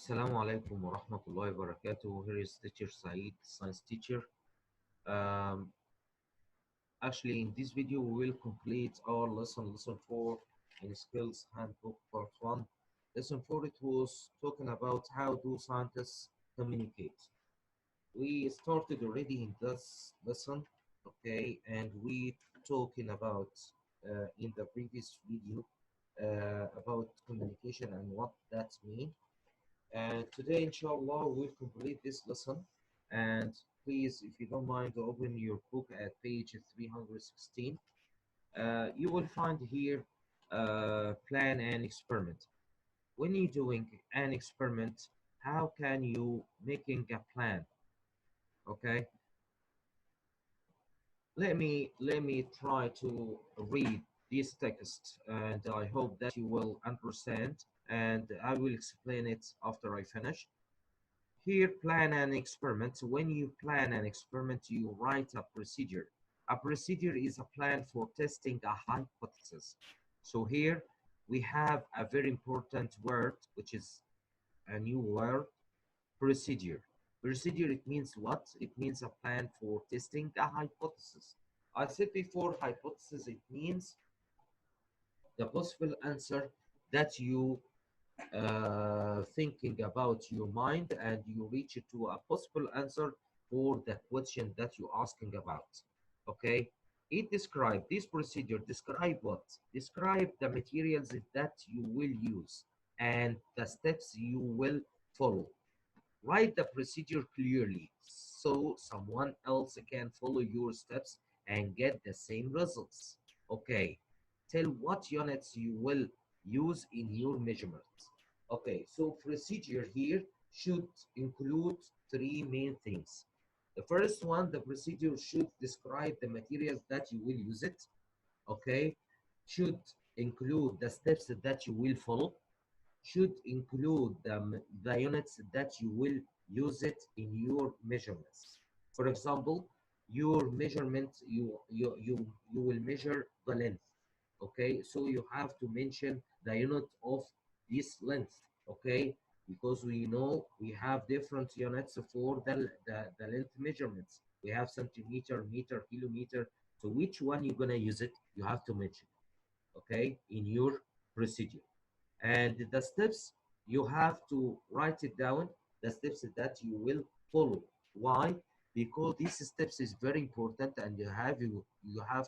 Assalamu alaikum wa rahmatullahi wa barakatuh. Here is teacher Saeed, science teacher. Um, Actually, in this video, we will complete our lesson 4 in skills handbook part 1. Lesson 4, it was talking about how do scientists communicate. We started already in this lesson, okay, and we talking about in the previous video about communication and what that means. And today, inshallah, we'll complete this lesson. And please, if you don't mind, open your book at page 316. You will find here plan and experiment. When you're doing an experiment, how can you making a plan? Okay, let me try to read this text, and I hope that you will understand. And I will explain it after I finish. Here, plan an experiment. When you plan an experiment, you write a procedure. A procedure is a plan for testing a hypothesis. So here we have a very important word, which is a new word, procedure. Procedure, it means what? It means a plan for testing a hypothesis. I said before, hypothesis, it means the possible answer that you thinking about your mind, and you reach to a possible answer for the question that you're asking about. Okay, it describe this procedure, describe what, describe the materials that you will use and the steps you will follow. Write the procedure clearly so someone else can follow your steps and get the same results. Okay, tell what units you will use in your measurements. Okay, so procedure here should include three main things. The first one, the procedure should describe the materials that you will use it. Okay, should include the steps that you will follow, should include the units that you will use it in your measurements. For example, your measurement, you will measure the length. Okay, so you have to mention the unit of this length. Okay, because we know we have different units for the length measurements. We have centimeter, meter, kilometer. So which one you're gonna use it, you have to mention, okay, in your procedure. And the steps, you have to write it down, the steps that you will follow. Why? Because these steps is very important, and you have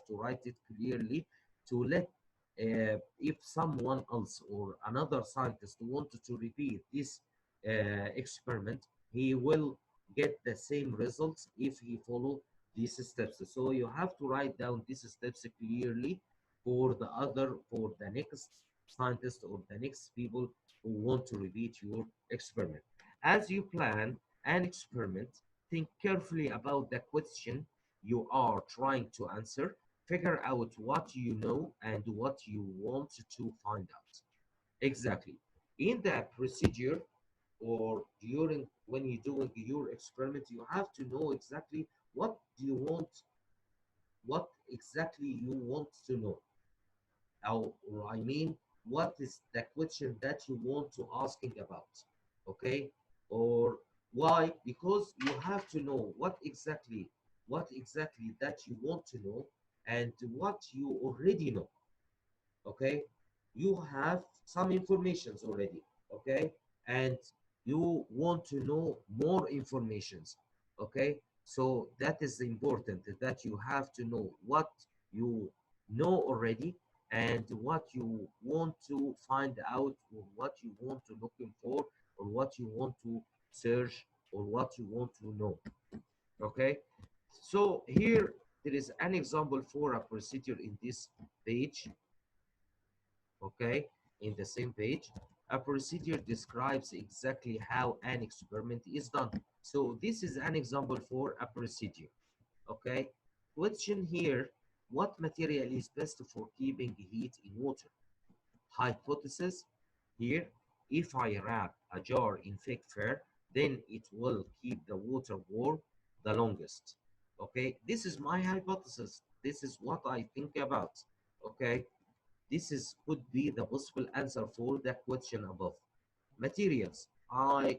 to write it clearly to let if someone else or another scientist wanted to repeat this experiment, he will get the same results if he follow these steps. So you have to write down these steps clearly for the next scientist or the next people who want to repeat your experiment. As you plan an experiment, think carefully about the question you are trying to answer. Figure out what you know and what you want to find out. Exactly. In the procedure or during when you're doing your experiment, you have to know exactly what do you want, what exactly you want to know. Or I mean, what is the question that you want to asking about? Okay, or why? Because you have to know what exactly that you want to know and what you already know. Okay, you have some informations already. Okay, and you want to know more informations. Okay, so that is important, that you have to know what you know already and what you want to find out, or what you want to looking for, or what you want to search, or what you want to know. Okay, so here there is an example for a procedure in this page. Okay, in the same page, a procedure describes exactly how an experiment is done. So this is an example for a procedure. Okay, question here, what material is best for keeping heat in water? Hypothesis here, if I wrap a jar in fake fur, then it will keep the water warm the longest. Okay, this is my hypothesis, this is what I think about. Okay, this is could be the possible answer for the question above. Materials. I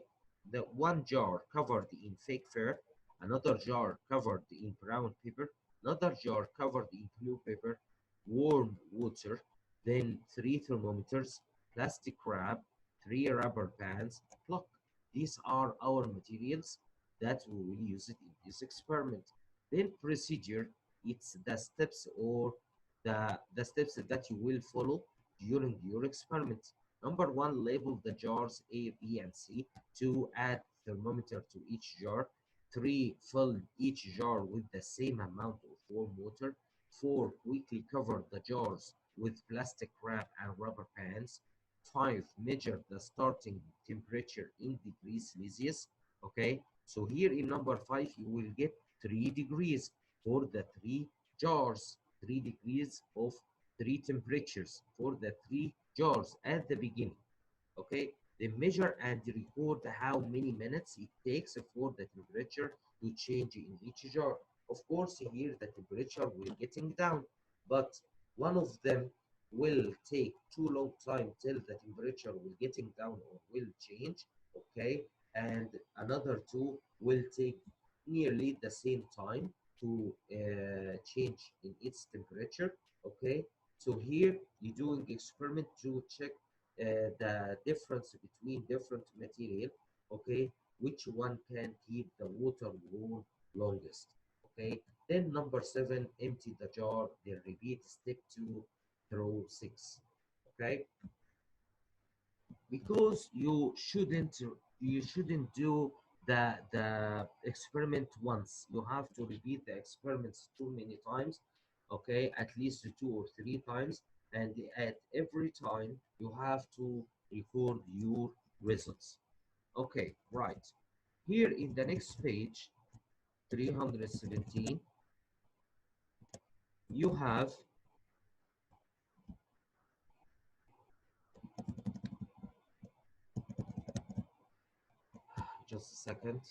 the one jar covered in fake fur, another jar covered in brown paper, another jar covered in blue paper, warm water, then three thermometers, plastic wrap, three rubber bands, clock. These are our materials that we will use it in this experiment. Then procedure, it's the steps or the steps that you will follow during your experiment. Number one, label the jars A, B, and C. Two, add thermometer to each jar. Three, fill each jar with the same amount of warm water. Four, quickly cover the jars with plastic wrap and rubber bands. Five, measure the starting temperature in degrees Celsius. Okay, so here in number five, you will get 3 degrees for the three jars, 3 degrees of three temperatures for the three jars at the beginning. Okay, they measure and record how many minutes it takes for the temperature to change in each jar. Of course, here the temperature will getting down, but one of them will take too long time till the temperature will getting down or will change. Okay, and another two will take nearly the same time to change in its temperature. Okay, so here you're doing experiment to check the difference between different material. Okay, which one can keep the water warm longest. Okay, then number seven, empty the jar, then repeat step two through six. Okay, because you shouldn't do the experiment once. You have to repeat the experiments too many times. Okay, at least two or three times, and at every time you have to record your results. Okay, right here in the next page 317 you have just a second,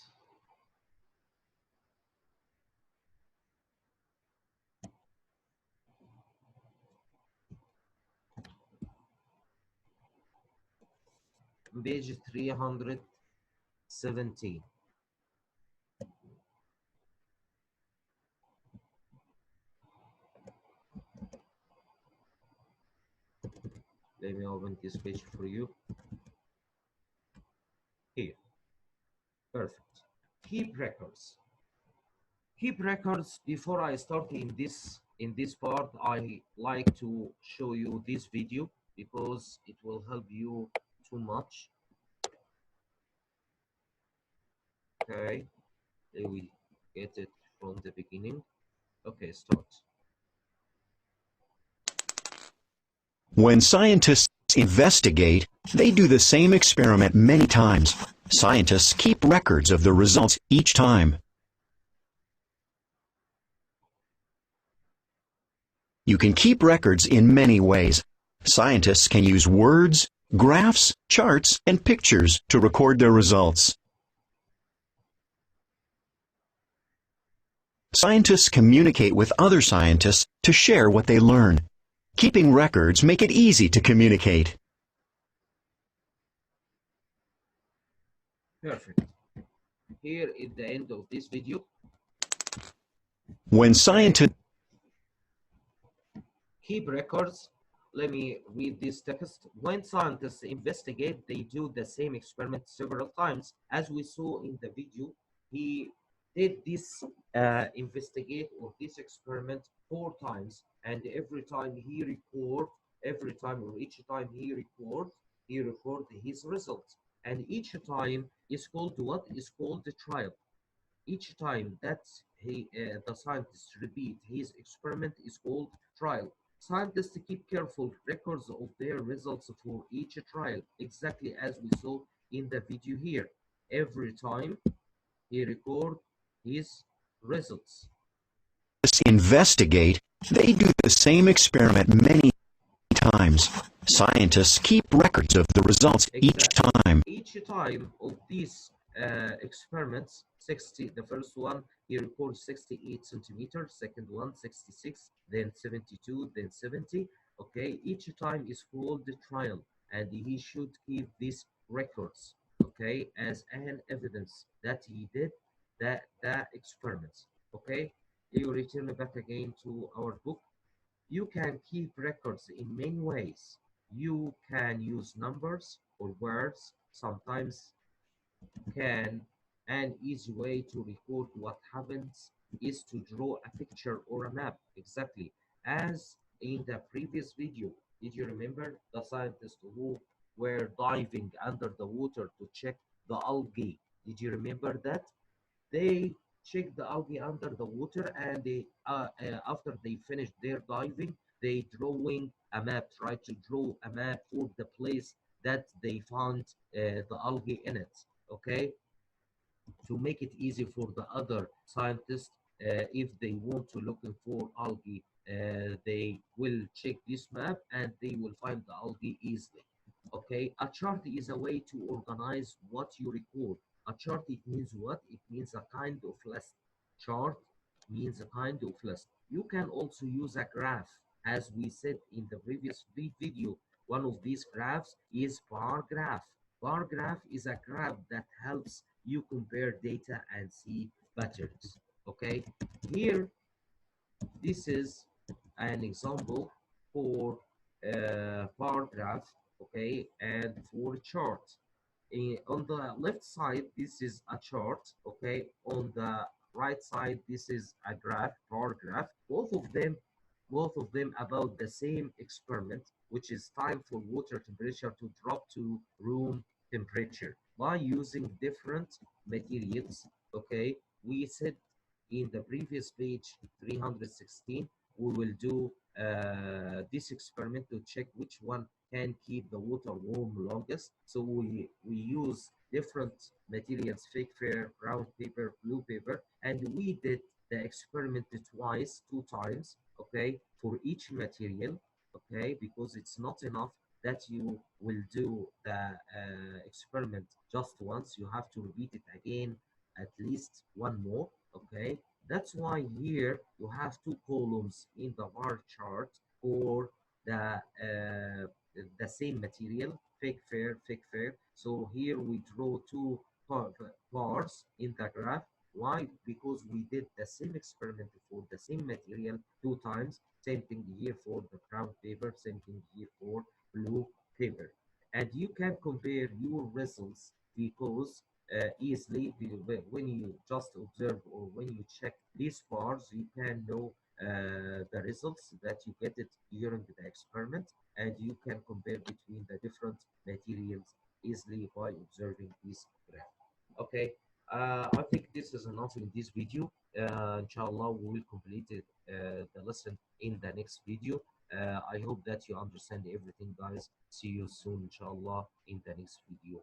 page 317. Let me open this page for you here. Perfect. Keep records. Keep records. Before I start in this part, I like to show you this video because it will help you too much. Okay, let we get it from the beginning. Okay, start. When scientists investigate, they do the same experiment many times. Scientists keep records of the results each time. You can keep records in many ways. Scientists can use words, graphs, charts, and pictures to record their results. Scientists communicate with other scientists to share what they learn. Keeping records make it easy to communicate. Perfect. Here at the end of this video. When scientists Keep records. Let me read this text. When scientists investigate, they do the same experiment several times. As we saw in the video, he did this investigate or this experiment 4 times, and every time or each time he record his results, and each time is called what is called the trial. Each time that the scientists repeat his experiment is called trial. Scientists keep careful records of their results for each trial, exactly as we saw in the video here. Every time he records his results. investigate, they do the same experiment many times. Scientists keep records of the results each time. Each time of these experiments, 60, the first one, he records 68 centimeters, second one, 66, then 72, then 70. Okay, each time is called the trial, and he should keep these records. okay, as an evidence that he did the experiments. Okay, you return back again to our book. You can keep records in many ways. You can use numbers or words. Sometimes can an easy way to record what happens is to draw a picture or a map, exactly as in the previous video. Did you remember the scientists who were diving under the water to check the algae? Did you remember that? They checked the algae under the water, and after they finished their diving, they drawing a map, try to draw a map for the place that they found the algae in it. Okay, to make it easy for the other scientists, if they want to looking for algae, they will check this map and they will find the algae easily. Okay, a chart is a way to organize what you record. A chart, it means what? It means a kind of list. Chart means a kind of list. You can also use a graph, as we said in the previous video. One of these graphs is bar graph. Bar graph is a graph that helps you compare data and see patterns. Okay, here this is an example for bar graph, okay, and for chart. On the left side, this is a chart, okay. On the right side, this is a graph, bar graph. Both of them about the same experiment, which is time for water temperature to drop to room temperature by using different materials. Okay, we said in the previous page 316, we will do this experiment to check which one can keep the water warm longest. So we use different materials, fake fair, brown paper, blue paper, and we did the experiment twice, 2 times, okay, for each material, okay, because it's not enough that you will do the experiment just once. You have to repeat it again at least one more, okay. That's why here you have two columns in the bar chart for the same material, fake fair, fake fair. So here we draw two bars in the graph. Why? Because we did the same experiment for the same material 2 times. Same thing here for the brown paper, same thing here for blue paper. And you can compare your results because easily when you just observe or when you check these bars, you can know the results that you get it during the experiment, and you can compare between the different materials easily by observing this graph. Okay, I think this is enough in this video. Inshallah, we will complete it, the lesson in the next video. I hope that you understand everything, guys. See you soon, inshallah, in the next video.